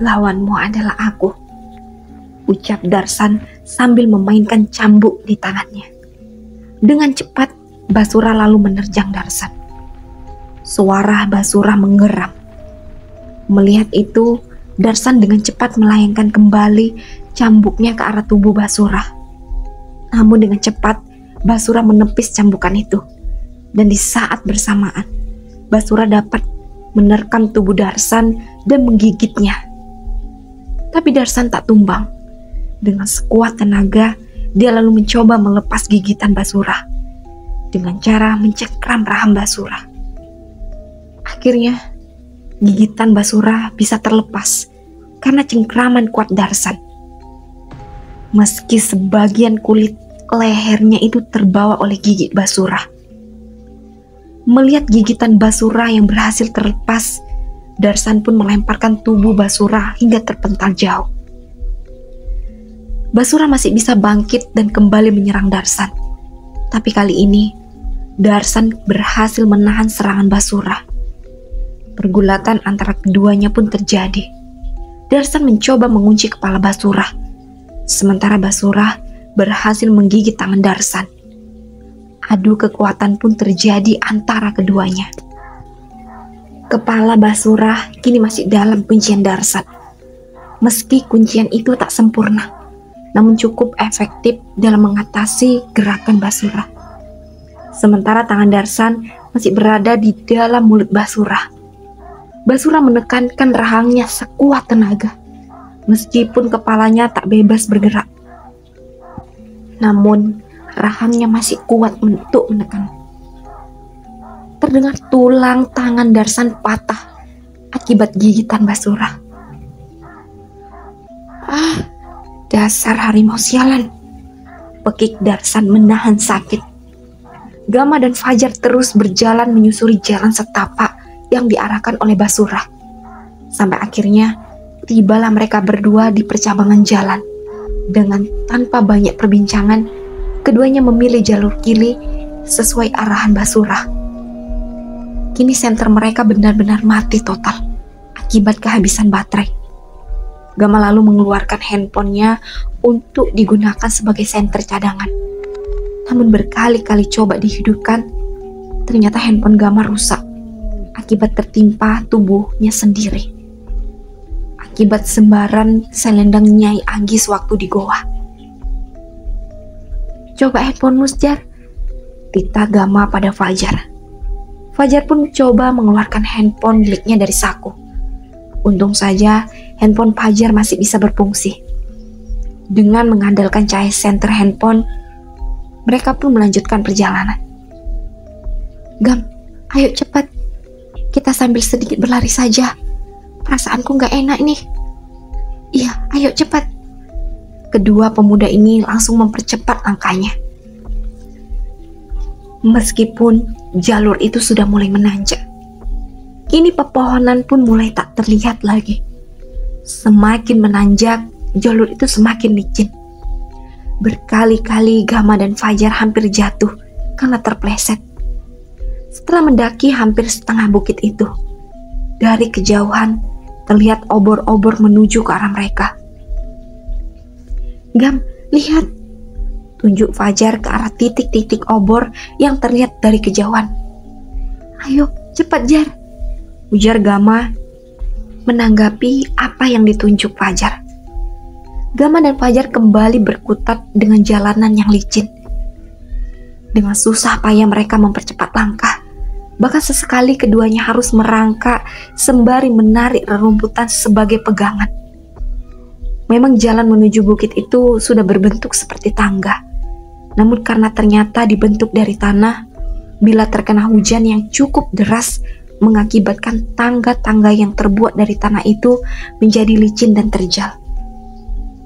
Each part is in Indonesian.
Lawanmu adalah aku, ucap Darsan sambil memainkan cambuk di tangannya. Dengan cepat, Basura lalu menerjang Darsan. Suara Basura menggeram. Melihat itu, Darsan dengan cepat melayangkan kembali cambuknya ke arah tubuh Basura. Namun dengan cepat, Basura menepis cambukan itu. Dan di saat bersamaan, Basura dapat menerkam tubuh Darsan dan menggigitnya. Tapi Darsan tak tumbang. Dengan sekuat tenaga, dia lalu mencoba melepas gigitan Basura dengan cara mencengkram rahang Basura. Akhirnya, gigitan Basura bisa terlepas karena cengkraman kuat Darsan. Meski sebagian kulit lehernya itu terbawa oleh gigit Basura. Melihat gigitan Basura yang berhasil terlepas, Darsan pun melemparkan tubuh Basura hingga terpental jauh. Basura masih bisa bangkit dan kembali menyerang Darsan. Tapi kali ini, Darsan berhasil menahan serangan Basura. Pergulatan antara keduanya pun terjadi. Darsan mencoba mengunci kepala Basura, sementara Basura berhasil menggigit tangan Darsan. Adu kekuatan pun terjadi antara keduanya. Kepala Basura kini masih dalam kuncian Darsan. Meski kuncian itu tak sempurna, namun cukup efektif dalam mengatasi gerakan Basura. Sementara tangan Darsan masih berada di dalam mulut Basura. Basura menekankan rahangnya sekuat tenaga, meskipun kepalanya tak bebas bergerak. Namun, rahangnya masih kuat untuk menekan. Terdengar tulang tangan Darsan patah akibat gigitan Basura. Dasar harimau sialan, pekik Darsan menahan sakit. Gama dan Fajar terus berjalan menyusuri jalan setapak yang diarahkan oleh Basura. Sampai akhirnya tibalah mereka berdua di percabangan jalan. Dengan tanpa banyak perbincangan, keduanya memilih jalur kiri sesuai arahan Basura. Kini senter mereka benar-benar mati total akibat kehabisan baterai. Gama lalu mengeluarkan handphonenya untuk digunakan sebagai senter cadangan. Namun berkali-kali coba dihidupkan, ternyata handphone Gama rusak akibat tertimpa tubuhnya sendiri. Akibat sembaran selendang Nyai Anggis waktu di goa. Coba handphonemu, Jar, titah Gama pada Fajar. Fajar pun coba mengeluarkan handphone miliknya dari saku. Untung saja handphone Fajar masih bisa berfungsi. Dengan mengandalkan cahaya senter handphone, mereka pun melanjutkan perjalanan. Gam, ayo cepat. Kita sambil sedikit berlari saja. Perasaanku gak enak nih. Iya, ayo cepat. Kedua pemuda ini langsung mempercepat langkahnya. Meskipun jalur itu sudah mulai menanjak, kini pepohonan pun mulai tak terlihat lagi. Semakin menanjak, jalur itu semakin licin. Berkali-kali Gama dan Fajar hampir jatuh karena terpleset. Setelah mendaki hampir setengah bukit itu, dari kejauhan terlihat obor-obor menuju ke arah mereka. Gam, lihat! Tunjuk Fajar ke arah titik-titik obor yang terlihat dari kejauhan. Ayo, cepat Jar! Ujar Gama menanggapi apa yang ditunjuk Fajar. Gama dan Fajar kembali berkutat dengan jalanan yang licin. Dengan susah payah mereka mempercepat langkah. Bahkan sesekali keduanya harus merangkak sembari menarik rerumputan sebagai pegangan. Memang jalan menuju bukit itu sudah berbentuk seperti tangga. Namun karena ternyata dibentuk dari tanah, bila terkena hujan yang cukup deras mengakibatkan tangga-tangga yang terbuat dari tanah itu menjadi licin dan terjal.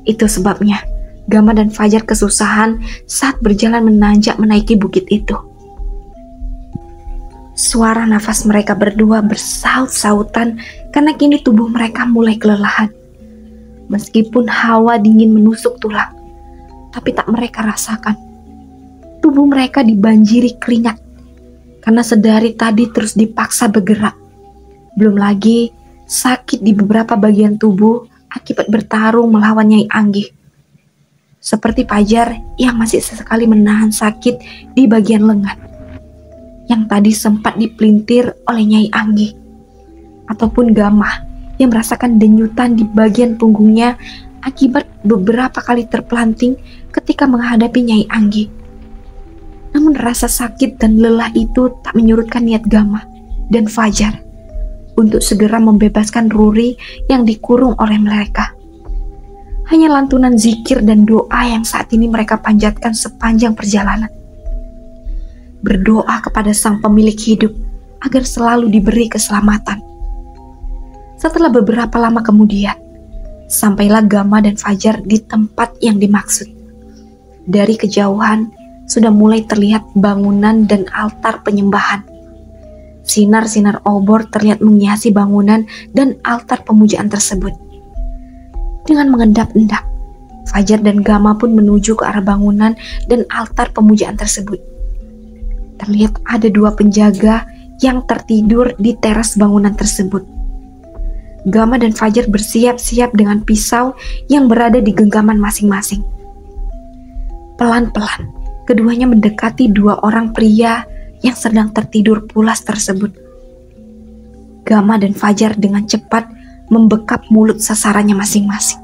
Itu sebabnya Gama dan Fajar kesusahan saat berjalan menanjak menaiki bukit itu. Suara nafas mereka berdua bersaut-sautan karena kini tubuh mereka mulai kelelahan. Meskipun hawa dingin menusuk tulang, tapi tak mereka rasakan. Tubuh mereka dibanjiri keringat karena sedari tadi terus dipaksa bergerak. Belum lagi sakit di beberapa bagian tubuh akibat bertarung melawan Nyai Anggi. Seperti Fajar yang masih sesekali menahan sakit di bagian lengan, yang tadi sempat dipelintir oleh Nyai Anggi. Ataupun Gamah yang merasakan denyutan di bagian punggungnya akibat beberapa kali terpelanting ketika menghadapi Nyai Anggi. Namun rasa sakit dan lelah itu tak menyurutkan niat Gamah dan Fajar untuk segera membebaskan Ruri yang dikurung oleh mereka. Hanya lantunan zikir dan doa yang saat ini mereka panjatkan sepanjang perjalanan. Berdoa kepada sang pemilik hidup agar selalu diberi keselamatan. Setelah beberapa lama kemudian, sampailah Gamah dan Fajar di tempat yang dimaksud. Dari kejauhan sudah mulai terlihat bangunan dan altar penyembahan. Sinar-sinar obor terlihat menghiasi bangunan dan altar pemujaan tersebut. Dengan mengendap-endap, Fajar dan Gamah pun menuju ke arah bangunan dan altar pemujaan tersebut. Terlihat ada dua penjaga yang tertidur di teras bangunan tersebut. Gamah dan Fajar bersiap-siap dengan pisau yang berada di genggaman masing-masing. Pelan-pelan, keduanya mendekati dua orang pria yang sedang tertidur pulas tersebut. Gamah dan Fajar dengan cepat membekap mulut sasarannya masing-masing.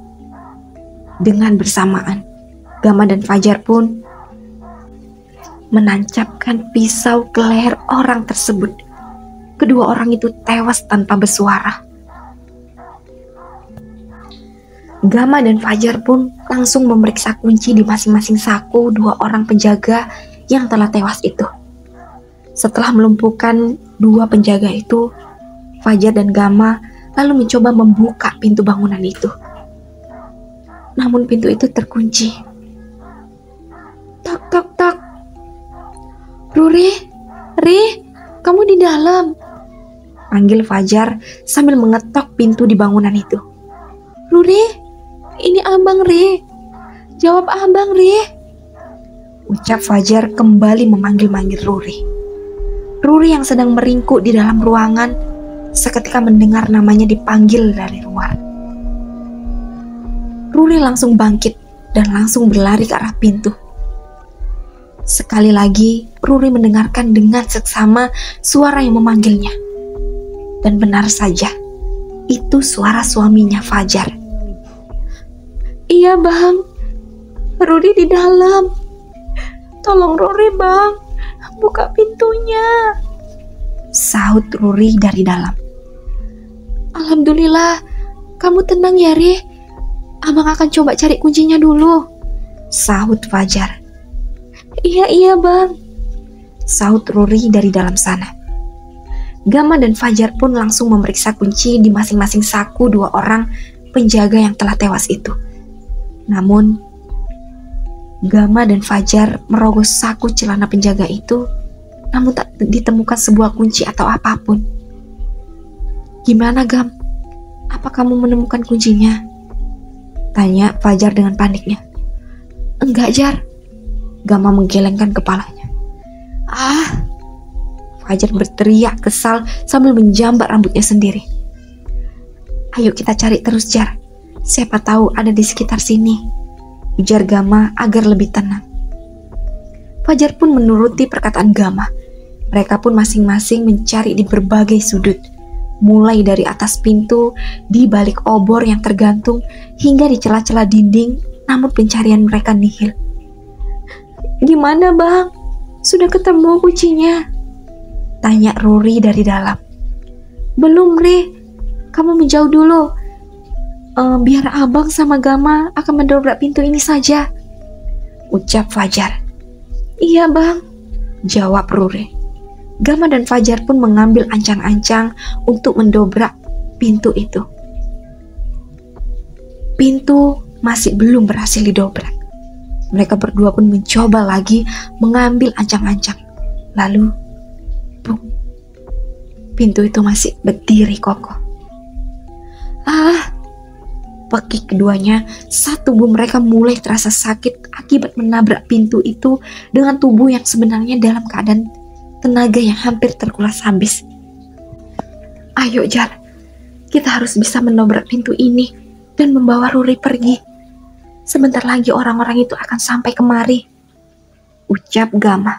Dengan bersamaan, Gamah dan Fajar pun menancapkan pisau ke leher orang tersebut. Kedua orang itu tewas tanpa bersuara. Gamah dan Fajar pun langsung memeriksa kunci di masing-masing saku dua orang penjaga yang telah tewas itu. Setelah melumpuhkan dua penjaga itu, Fajar dan Gamah lalu mencoba membuka pintu bangunan itu. Namun pintu itu terkunci. Tok tok tok. Ruri, kamu di dalam? Panggil Fajar sambil mengetok pintu di bangunan itu. Ruri, ini abang Ri. Jawab abang Ri. Ucap Fajar kembali memanggil-manggil Ruri. Ruri yang sedang meringkuk di dalam ruangan seketika mendengar namanya dipanggil dari luar. Ruri langsung bangkit dan langsung berlari ke arah pintu. Sekali lagi, Ruri mendengarkan dengan seksama suara yang memanggilnya. Dan benar saja, itu suara suaminya Fajar. Iya bang, Ruri di dalam. Tolong Ruri bang, buka pintunya, sahut Ruri dari dalam. Alhamdulillah, kamu tenang ya Ri. Abang akan coba cari kuncinya dulu, sahut Fajar. Iya bang, sahut Ruri dari dalam sana. Gamah dan Fajar pun langsung memeriksa kunci di masing-masing saku dua orang penjaga yang telah tewas itu. Namun, Gamah dan Fajar merogoh saku celana penjaga itu, namun tak ditemukan sebuah kunci atau apapun. Gimana Gam? Apa kamu menemukan kuncinya? Tanya Fajar dengan paniknya. Enggak Jar. Gamah menggelengkan kepalanya. Fajar berteriak kesal sambil menjambat rambutnya sendiri. Ayo kita cari terus Jar. Siapa tahu ada di sekitar sini, ujar Gamah agar lebih tenang. Fajar pun menuruti perkataan Gamah. Mereka pun masing-masing mencari di berbagai sudut, mulai dari atas pintu, di balik obor yang tergantung, hingga di celah-celah dinding, namun pencarian mereka nihil. Gimana bang? Sudah ketemu kuncinya? Tanya Ruri dari dalam. Belum Ri, kamu menjauh dulu. Biar abang sama Gamah akan mendobrak pintu ini saja, ucap Fajar. Iya bang, jawab Ruri. Gamah dan Fajar pun mengambil ancang-ancang untuk mendobrak pintu itu. Pintu masih belum berhasil didobrak. Mereka berdua pun mencoba lagi mengambil ancang-ancang. Lalu, boom, pintu itu masih berdiri kokoh. Pekik keduanya, saat tubuh mereka mulai terasa sakit akibat menabrak pintu itu dengan tubuh yang sebenarnya dalam keadaan tenaga yang hampir terkuras habis. Ayo Jar, Kita harus bisa menobrak pintu ini dan membawa Ruri pergi. Sebentar lagi orang-orang itu akan sampai kemari, ucap Gama.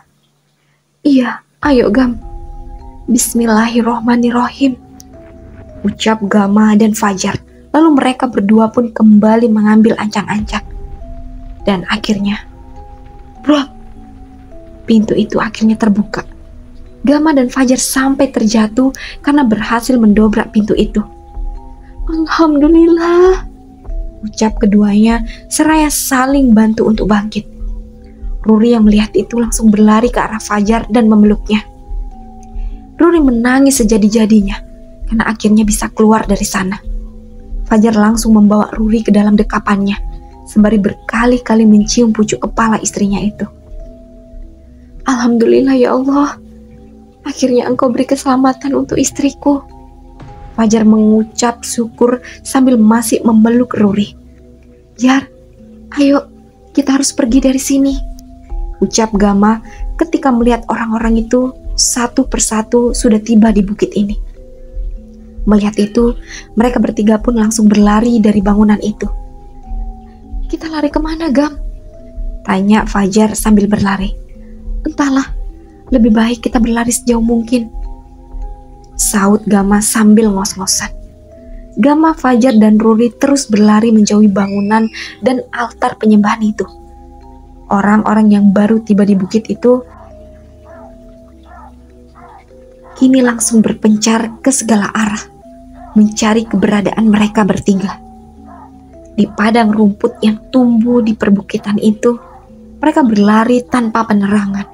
Iya, ayo Gam. Bismillahirrohmanirrohim, ucap Gama dan Fajar. Lalu mereka berdua pun kembali mengambil ancang-ancang. Dan akhirnya, bro, pintu itu akhirnya terbuka. Gama dan Fajar sampai terjatuh karena berhasil mendobrak pintu itu. Alhamdulillah, ucap keduanya seraya saling bantu untuk bangkit. Ruri yang melihat itu langsung berlari ke arah Fajar dan memeluknya. Ruri menangis sejadi-jadinya karena akhirnya bisa keluar dari sana. Fajar langsung membawa Ruri ke dalam dekapannya, sembari berkali-kali mencium pucuk kepala istrinya itu. Alhamdulillah ya Allah, akhirnya engkau beri keselamatan untuk istriku. Fajar mengucap syukur sambil masih memeluk Ruri. Jar, ayo kita harus pergi dari sini, ucap Gama ketika melihat orang-orang itu satu persatu sudah tiba di bukit ini. Melihat itu, mereka bertiga pun langsung berlari dari bangunan itu. Kita lari kemana, Gam? Tanya Fajar sambil berlari. Entahlah, lebih baik kita berlari sejauh mungkin, saut Gama sambil ngos-ngosan. Gama, Fajar, dan Ruri terus berlari menjauhi bangunan dan altar penyembahan itu. Orang-orang yang baru tiba di bukit itu kini langsung berpencar ke segala arah, mencari keberadaan mereka bertiga. Di padang rumput yang tumbuh di perbukitan itu, mereka berlari tanpa penerangan.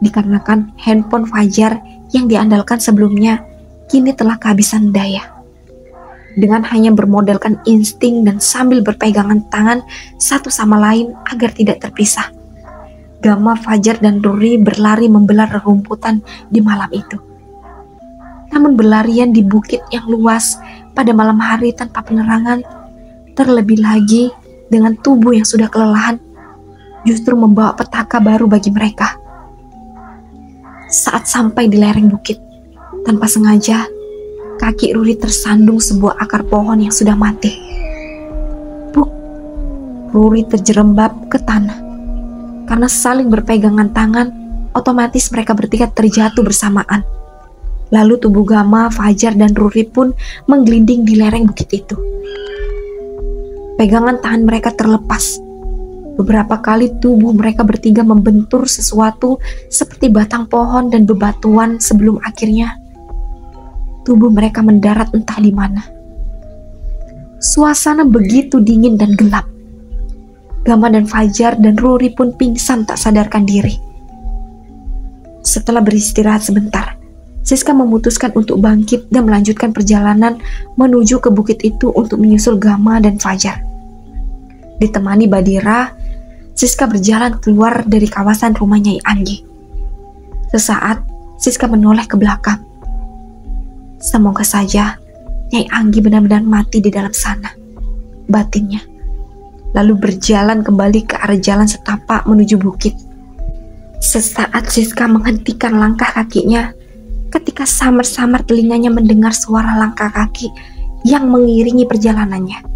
Dikarenakan handphone Fajar yang diandalkan sebelumnya kini telah kehabisan daya. Dengan hanya bermodalkan insting dan sambil berpegangan tangan satu sama lain agar tidak terpisah, Gama, Fajar, dan Ruri berlari membelah rerumputan di malam itu. Namun berlarian di bukit yang luas pada malam hari tanpa penerangan, terlebih lagi dengan tubuh yang sudah kelelahan, justru membawa petaka baru bagi mereka. Saat sampai di lereng bukit, tanpa sengaja, kaki Ruri tersandung sebuah akar pohon yang sudah mati. Buk, Ruri terjerembab ke tanah. Karena saling berpegangan tangan, otomatis mereka bertiga terjatuh bersamaan. Lalu tubuh Gama, Fajar, dan Ruri pun menggelinding di lereng bukit itu. Pegangan tangan mereka terlepas. Beberapa kali tubuh mereka bertiga membentur sesuatu seperti batang pohon dan bebatuan sebelum akhirnya tubuh mereka mendarat entah di mana. Suasana begitu dingin dan gelap. Gama dan Fajar dan Ruri pun pingsan tak sadarkan diri. Setelah beristirahat sebentar, Siska memutuskan untuk bangkit dan melanjutkan perjalanan menuju ke bukit itu untuk menyusul Gama dan Fajar. Ditemani Badira, Siska berjalan keluar dari kawasan rumah Nyai Anggi. Sesaat, Siska menoleh ke belakang. Semoga saja Nyai Anggi benar-benar mati di dalam sana, batinnya. Lalu berjalan kembali ke arah jalan setapak menuju bukit. Sesaat Siska menghentikan langkah kakinya ketika samar-samar telinganya mendengar suara langkah kaki yang mengiringi perjalanannya.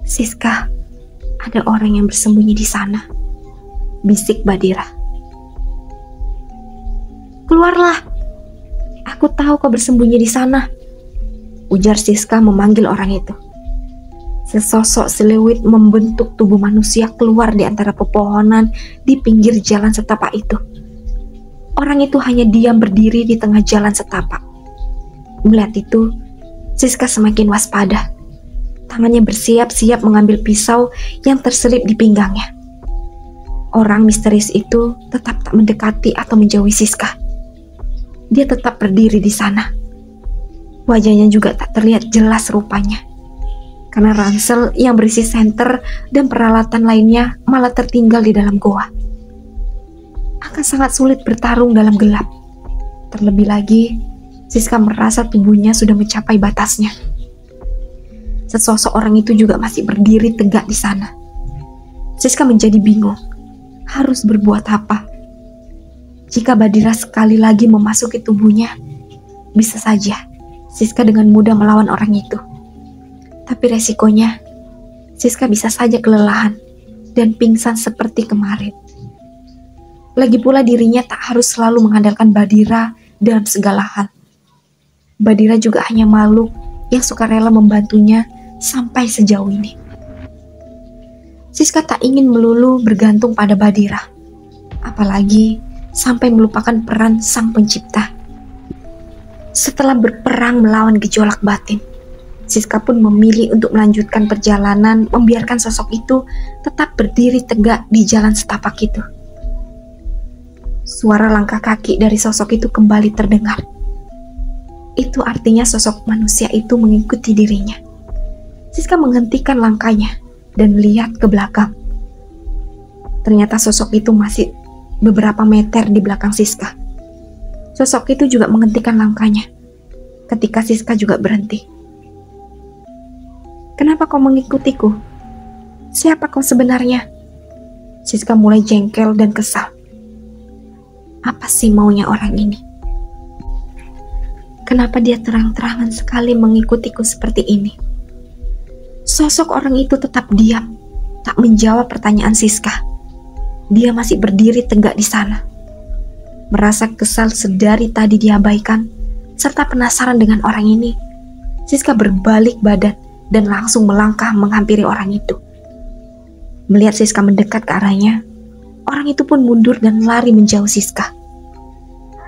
Siska, ada orang yang bersembunyi di sana, bisik Badira. Keluarlah, aku tahu kau bersembunyi di sana, ujar Siska memanggil orang itu. Sesosok selewit membentuk tubuh manusia keluar di antara pepohonan di pinggir jalan setapak itu. Orang itu hanya diam berdiri di tengah jalan setapak. Melihat itu, Siska semakin waspada. Tangannya bersiap-siap mengambil pisau yang terselip di pinggangnya. Orang misterius itu tetap tak mendekati atau menjauhi Siska. Dia tetap berdiri di sana. Wajahnya juga tak terlihat jelas rupanya, karena ransel yang berisi senter dan peralatan lainnya malah tertinggal di dalam goa. Akan sangat sulit bertarung dalam gelap. Terlebih lagi, Siska merasa tubuhnya sudah mencapai batasnya. Sesosok orang itu juga masih berdiri tegak di sana. Siska menjadi bingung, harus berbuat apa. Jika Badira sekali lagi memasuki tubuhnya, bisa saja Siska dengan mudah melawan orang itu. Tapi resikonya, Siska bisa saja kelelahan dan pingsan seperti kemarin. Lagi pula dirinya tak harus selalu mengandalkan Badira dalam segala hal. Badira juga hanya makhluk yang sukarela membantunya sampai sejauh ini. Siska tak ingin melulu bergantung pada Badira, apalagi sampai melupakan peran sang pencipta. Setelah berperang melawan gejolak batin, Siska pun memilih untuk melanjutkan perjalanan, membiarkan sosok itu tetap berdiri tegak di jalan setapak itu. Suara langkah kaki dari sosok itu kembali terdengar. Itu artinya sosok manusia itu mengikuti dirinya. Siska menghentikan langkahnya dan melihat ke belakang. Ternyata sosok itu masih beberapa meter di belakang Siska. Sosok itu juga menghentikan langkahnya ketika Siska juga berhenti. "Kenapa kau mengikutiku? Siapa kau sebenarnya?" Siska mulai jengkel dan kesal. Apa sih maunya orang ini? Kenapa dia terang-terangan sekali mengikutiku seperti ini? Sosok orang itu tetap diam, tak menjawab pertanyaan Siska. Dia masih berdiri tegak di sana. Merasa kesal sedari tadi diabaikan, serta penasaran dengan orang ini, Siska berbalik badan dan langsung melangkah menghampiri orang itu. Melihat Siska mendekat ke arahnya, orang itu pun mundur dan lari menjauh Siska.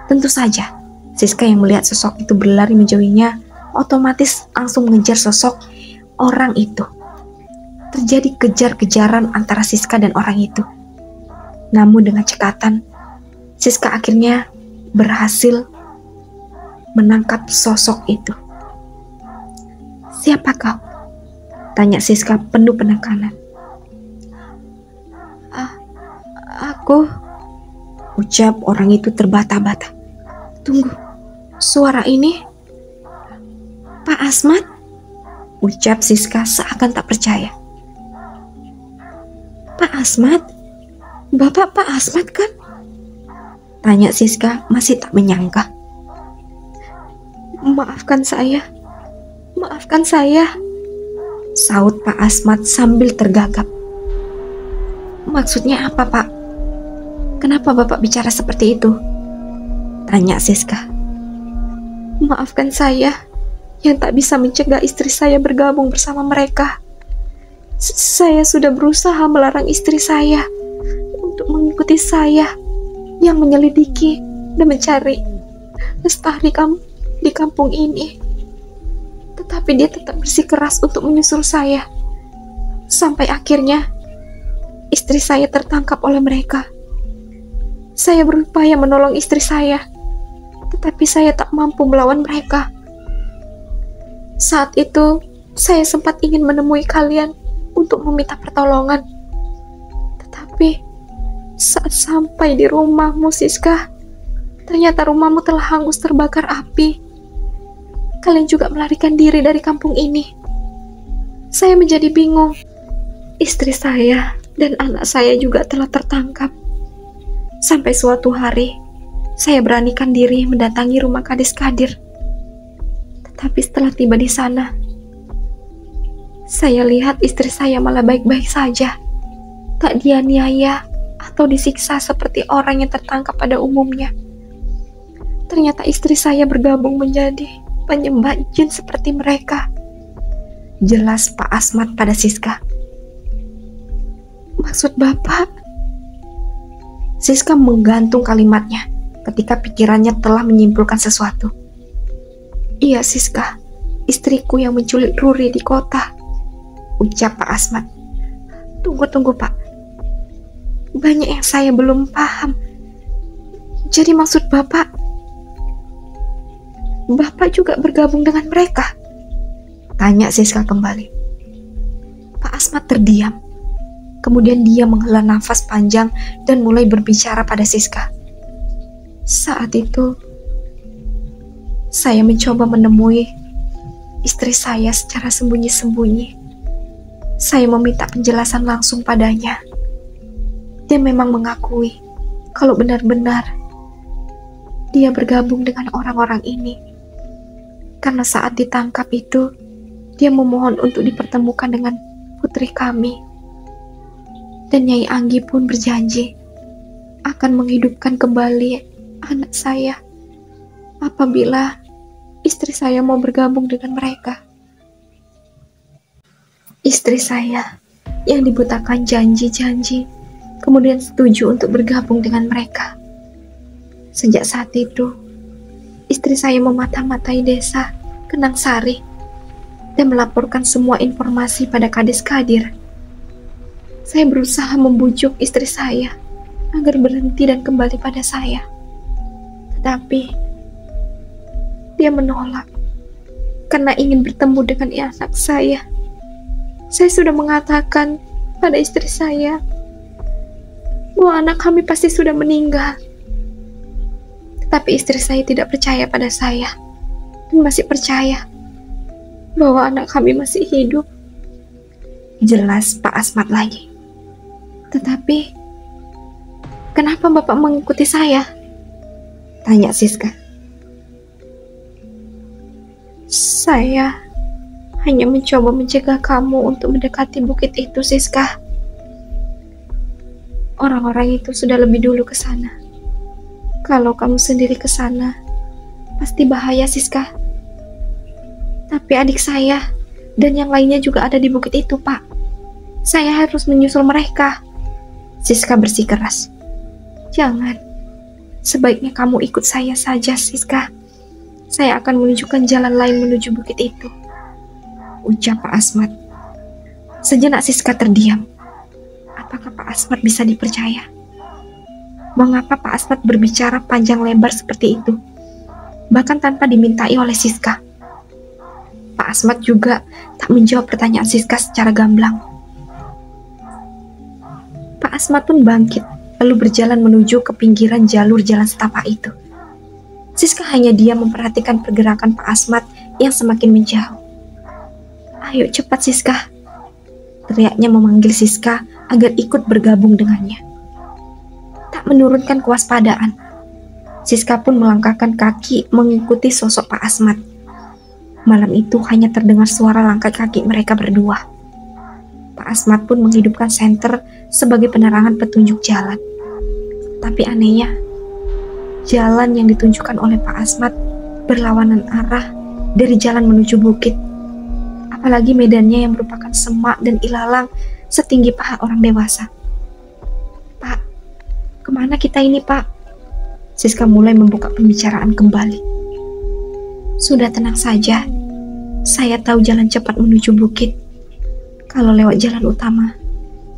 Tentu saja, Siska yang melihat sosok itu berlari menjauhinya, otomatis langsung mengejar sosok orang itu. Terjadi kejar-kejaran antara Siska dan orang itu. Namun dengan cekatan, Siska akhirnya berhasil menangkap sosok itu. "Siapa kau?" tanya Siska penuh penekanan. Aku," ucap orang itu terbata-bata. "Tunggu, suara ini Pak Asmat?" ucap Siska seakan tak percaya. "Pak Asmat? Bapak Pak Asmat kan?" tanya Siska masih tak menyangka. Maafkan saya," saut Pak Asmat sambil tergagap. "Maksudnya apa, Pak? Kenapa Bapak bicara seperti itu?" tanya Siska. "Maafkan saya yang tak bisa mencegah istri saya bergabung bersama mereka. Saya sudah berusaha melarang istri saya untuk mengikuti saya yang menyelidiki dan mencari Lestari di kampung ini. Tetapi dia tetap bersikeras untuk menyusul saya. Sampai akhirnya istri saya tertangkap oleh mereka. Saya berupaya menolong istri saya, tetapi saya tak mampu melawan mereka. Saat itu, saya sempat ingin menemui kalian untuk meminta pertolongan. Tetapi, saat sampai di rumahmu, Siska, ternyata rumahmu telah hangus terbakar api. Kalian juga melarikan diri dari kampung ini. Saya menjadi bingung. Istri saya dan anak saya juga telah tertangkap. Sampai suatu hari, saya beranikan diri mendatangi rumah Kades Kadir. Tapi setelah tiba di sana, saya lihat istri saya malah baik-baik saja, tak dianiaya atau disiksa seperti orang yang tertangkap pada umumnya. Ternyata istri saya bergabung menjadi penyembah jin seperti mereka," jelas Pak Asmat pada Siska. "Maksud Bapak?" Siska menggantung kalimatnya ketika pikirannya telah menyimpulkan sesuatu. "Iya Siska, istriku yang menculik Ruri di kota," ucap Pak Asmat. Tunggu Pak, banyak yang saya belum paham. Jadi maksud Bapak juga bergabung dengan mereka?" tanya Siska kembali. Pak Asmat terdiam. Kemudian dia menghela nafas panjang dan mulai berbicara pada Siska. "Saat itu, saya mencoba menemui istri saya secara sembunyi-sembunyi. Saya meminta penjelasan langsung padanya. Dia memang mengakui kalau benar-benar dia bergabung dengan orang-orang ini. Karena saat ditangkap itu, dia memohon untuk dipertemukan dengan putri kami. Dan Nyai Anggi pun berjanji akan menghidupkan kembali anak saya apabila istri saya mau bergabung dengan mereka. Istri saya yang dibutakan janji-janji kemudian setuju untuk bergabung dengan mereka. Sejak saat itu, istri saya memata-matai desa Kenang Sari dan melaporkan semua informasi pada Kades Kadir. Saya berusaha membujuk istri saya agar berhenti dan kembali pada saya. Tetapi dia menolak karena ingin bertemu dengan anak saya. Saya sudah mengatakan pada istri saya bahwa anak kami pasti sudah meninggal. Tetapi istri saya tidak percaya pada saya dan masih percaya bahwa anak kami masih hidup. Jelas Pak Asmat lagi. Tetapi kenapa Bapak mengikuti saya? Tanya Siska. Saya hanya mencoba mencegah kamu untuk mendekati bukit itu, Siska. Orang-orang itu sudah lebih dulu ke sana. Kalau kamu sendiri ke sana, pasti bahaya, Siska. Tapi adik saya dan yang lainnya juga ada di bukit itu, Pak. Saya harus menyusul mereka. Siska bersikeras. Jangan. Sebaiknya kamu ikut saya saja, Siska. Saya akan menunjukkan jalan lain menuju bukit itu, ucap Pak Asmat. Sejenak Siska terdiam. Apakah Pak Asmat bisa dipercaya? Mengapa Pak Asmat berbicara panjang lebar seperti itu, bahkan tanpa dimintai oleh Siska? Pak Asmat juga tak menjawab pertanyaan Siska secara gamblang. Pak Asmat pun bangkit, lalu berjalan menuju ke pinggiran jalur jalan setapak itu. Siska hanya diam memperhatikan pergerakan Pak Asmat yang semakin menjauh. Ayo cepat Siska, teriaknya memanggil Siska agar ikut bergabung dengannya. Tak menurunkan kewaspadaan, Siska pun melangkahkan kaki mengikuti sosok Pak Asmat. Malam itu hanya terdengar suara langkah kaki mereka berdua. Pak Asmat pun menghidupkan senter sebagai penerangan petunjuk jalan. Tapi anehnya, jalan yang ditunjukkan oleh Pak Asmat berlawanan arah dari jalan menuju bukit. Apalagi medannya yang merupakan semak dan ilalang setinggi paha orang dewasa. Pak, kemana kita ini, Pak? Siska mulai membuka pembicaraan kembali. Sudah tenang saja. Saya tahu jalan cepat menuju bukit. Kalau lewat jalan utama,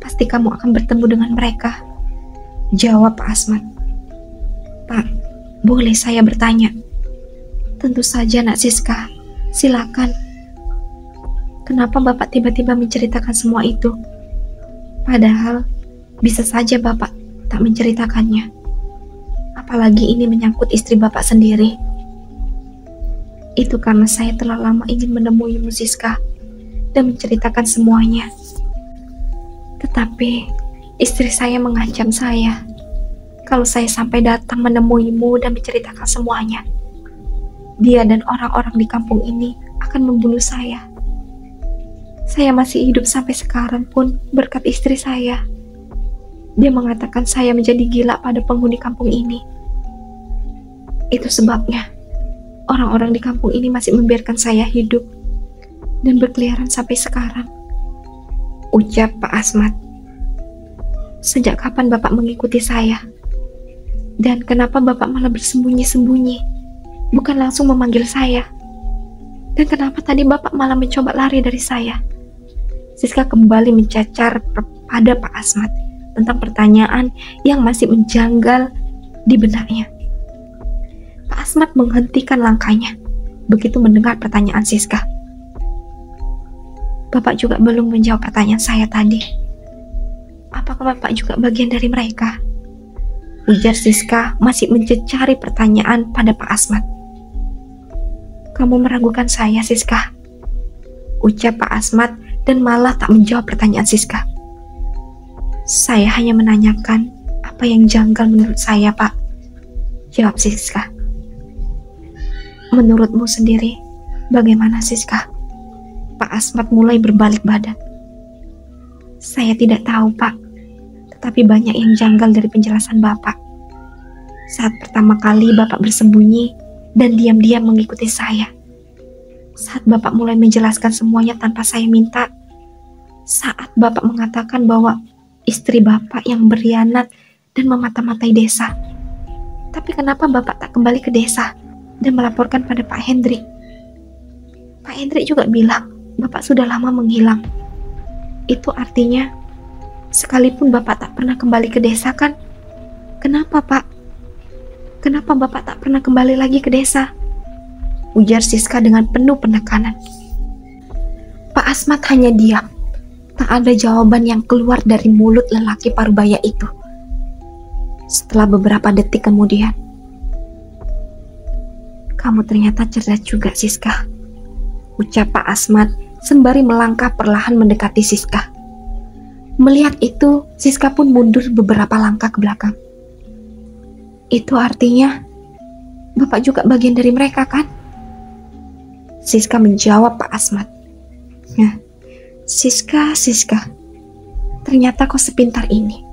pasti kamu akan bertemu dengan mereka, jawab Pak Asmat. Pak, boleh saya bertanya? Tentu saja, Nak Siska. Silakan. Kenapa Bapak tiba-tiba menceritakan semua itu? Padahal bisa saja Bapak tak menceritakannya. Apalagi ini menyangkut istri Bapak sendiri. Itu karena saya telah lama ingin menemuimu, Siska, dan menceritakan semuanya. Tetapi istri saya mengancam saya kalau saya sampai datang menemuimu dan menceritakan semuanya, dia dan orang-orang di kampung ini akan membunuh saya. Saya masih hidup sampai sekarang pun berkat istri saya. Dia mengatakan saya menjadi gila pada penghuni kampung ini. Itu sebabnya orang-orang di kampung ini masih membiarkan saya hidup dan berkeliaran sampai sekarang, ucap Pak Asmat. Sejak kapan Bapak mengikuti saya? Dan kenapa Bapak malah bersembunyi-sembunyi, bukan langsung memanggil saya? Dan kenapa tadi Bapak malah mencoba lari dari saya? Siska kembali mencacar pada Pak Asmat tentang pertanyaan yang masih menjanggal di benaknya. Pak Asmat menghentikan langkahnya begitu mendengar pertanyaan Siska. Bapak juga belum menjawab pertanyaan saya tadi. Apakah Bapak juga bagian dari mereka? Ujar Siska masih mencari pertanyaan pada Pak Asmat. Kamu meragukan saya, Siska, ucap Pak Asmat dan malah tak menjawab pertanyaan Siska. Saya hanya menanyakan apa yang janggal menurut saya, Pak, jawab Siska. Menurutmu sendiri, Bagaimana Siska? Pak Asmat mulai berbalik badan. Saya tidak tahu Pak, tetapi banyak yang janggal dari penjelasan Bapak. Saat pertama kali Bapak bersembunyi dan diam-diam mengikuti saya. Saat Bapak mulai menjelaskan semuanya tanpa saya minta. Saat Bapak mengatakan bahwa istri Bapak yang berkhianat dan memata-matai desa. Tapi kenapa Bapak tak kembali ke desa dan melaporkan pada Pak Hendrik? Pak Hendrik juga bilang Bapak sudah lama menghilang. Itu artinya sekalipun Bapak tak pernah kembali ke desa kan? Kenapa Pak? Kenapa Bapak tak pernah kembali lagi ke desa? Ujar Siska dengan penuh penekanan. Pak Asmat hanya diam. Tak ada jawaban yang keluar dari mulut lelaki parubaya itu. Setelah beberapa detik kemudian, kamu ternyata cerdas juga Siska, ucap Pak Asmat sembari melangkah perlahan mendekati Siska. Melihat itu, Siska pun mundur beberapa langkah ke belakang. Itu artinya Bapak juga bagian dari mereka kan? Siska menjawab Pak Asmat. Nah, Siska, ternyata kau sepintar ini.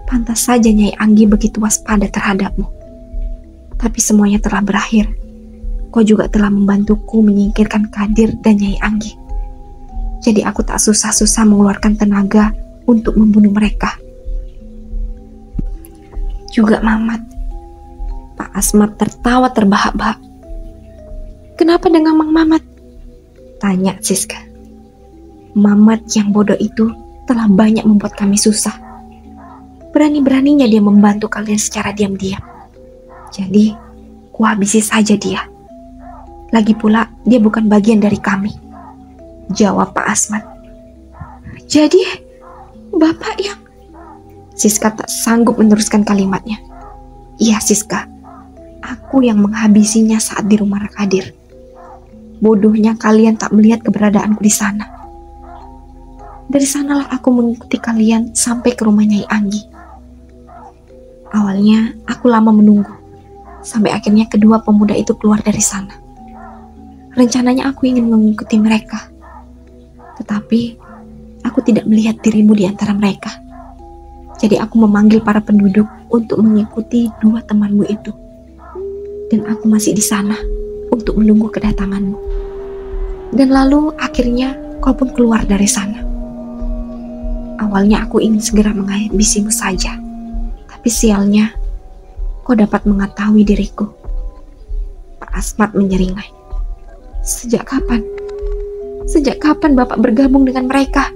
Pantas saja Nyai Anggi begitu waspada terhadapmu. Tapi semuanya telah berakhir. Kau juga telah membantuku menyingkirkan Kadir dan Nyai Anggi. Jadi aku tak susah-susah mengeluarkan tenaga untuk membunuh mereka. Juga Mamat. Pak Asmat tertawa terbahak-bahak. Kenapa dengan Mang Mamat? Tanya Siska. Mamat yang bodoh itu telah banyak membuat kami susah. Berani-beraninya dia membantu kalian secara diam-diam. Jadi, kuhabisi saja dia. Lagi pula, dia bukan bagian dari kami. Jawab Pak Asmat. Jadi, Bapak yang... Siska tak sanggup meneruskan kalimatnya. Iya Siska, aku yang menghabisinya saat di rumah Kadir. Bodohnya kalian tak melihat keberadaanku di sana. Dari sanalah aku mengikuti kalian sampai ke rumah Nyai Anggi. Awalnya aku lama menunggu, sampai akhirnya kedua pemuda itu keluar dari sana. Rencananya aku ingin mengikuti mereka, tetapi aku tidak melihat dirimu di antara mereka. Jadi aku memanggil para penduduk untuk mengikuti dua temanmu itu. Dan aku masih di sana untuk menunggu kedatanganmu. Dan lalu akhirnya kau pun keluar dari sana. Awalnya aku ingin segera menghabisimu saja. Tapi sialnya, kau dapat mengetahui diriku. Pak Asmat menyeringai. Sejak kapan? Sejak kapan Bapak bergabung dengan mereka?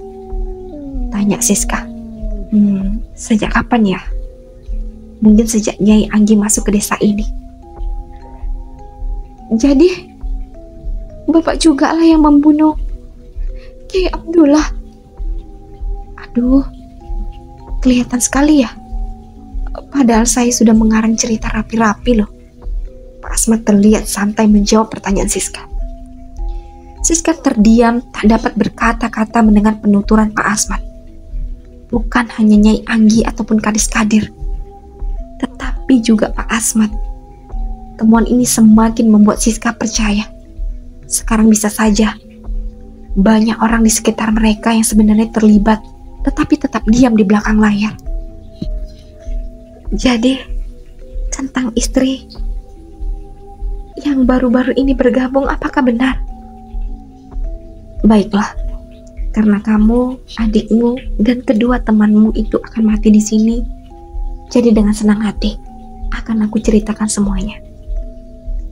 Tanya Siska. Sejak kapan ya? Mungkin sejak Nyai Anggi masuk ke desa ini. Jadi, Bapak juga lah yang membunuh Kiai Abdullah. Aduh, kelihatan sekali ya. Padahal saya sudah mengarang cerita rapi-rapi loh. Pak Asmat terlihat santai menjawab pertanyaan Siska. Siska terdiam, tak dapat berkata-kata mendengar penuturan Pak Asmat. Bukan hanya Nyai Anggi ataupun Kadis Kadir, tetapi juga Pak Asmat. Temuan ini semakin membuat Siska percaya. Sekarang bisa saja banyak orang di sekitar mereka yang sebenarnya terlibat, tetapi tetap diam di belakang layar. Jadi, tentang istri yang baru-baru ini bergabung, apakah benar? Baiklah, karena kamu, adikmu, dan kedua temanmu itu akan mati di sini. Jadi dengan senang hati, akan aku ceritakan semuanya.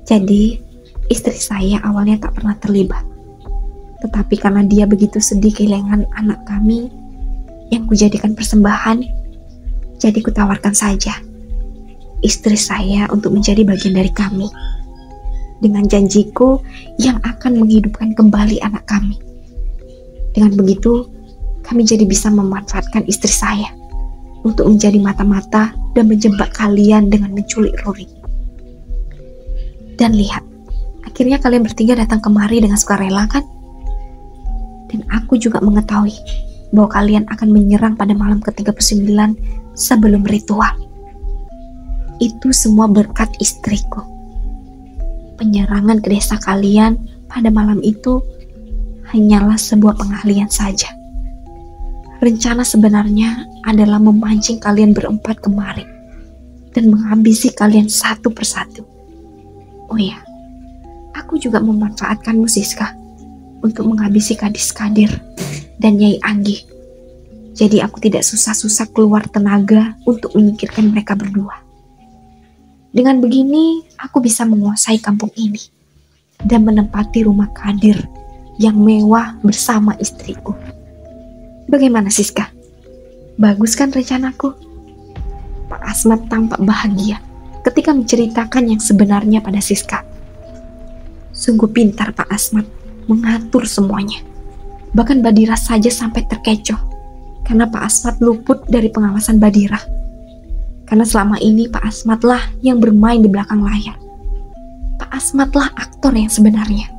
Jadi, istri saya awalnya tak pernah terlibat. Tetapi karena dia begitu sedih kehilangan anak kami, yang kujadikan persembahan, jadi kutawarkan saja istri saya untuk menjadi bagian dari kami. Dengan janjiku yang akan menghidupkan kembali anak kami. Dengan begitu, kami jadi bisa memanfaatkan istri saya untuk menjadi mata-mata dan menjebak kalian dengan menculik Ruri. Dan lihat, akhirnya kalian bertiga datang kemari dengan sukarela kan? Dan aku juga mengetahui bahwa kalian akan menyerang pada malam ke-39 sebelum ritual. Itu semua berkat istriku. Penyerangan ke desa kalian pada malam itu hanyalah sebuah pengalian saja. Rencana sebenarnya adalah memancing kalian berempat kemari dan menghabisi kalian satu persatu. Oh ya, aku juga memanfaatkanmu Siska untuk menghabisi Kadis Kadir dan Nyai Anggi. Jadi aku tidak susah-susah keluar tenaga untuk menyingkirkan mereka berdua. Dengan begini, aku bisa menguasai kampung ini dan menempati rumah Kadir yang mewah bersama istriku. Bagaimana Siska? Bagus kan rencanaku? Pak Asmat tampak bahagia ketika menceritakan yang sebenarnya pada Siska. Sungguh pintar Pak Asmat mengatur semuanya. Bahkan Badira saja sampai terkecoh karena Pak Asmat luput dari pengawasan Badira. Karena selama ini Pak Asmatlah yang bermain di belakang layar. Pak Asmatlah aktor yang sebenarnya.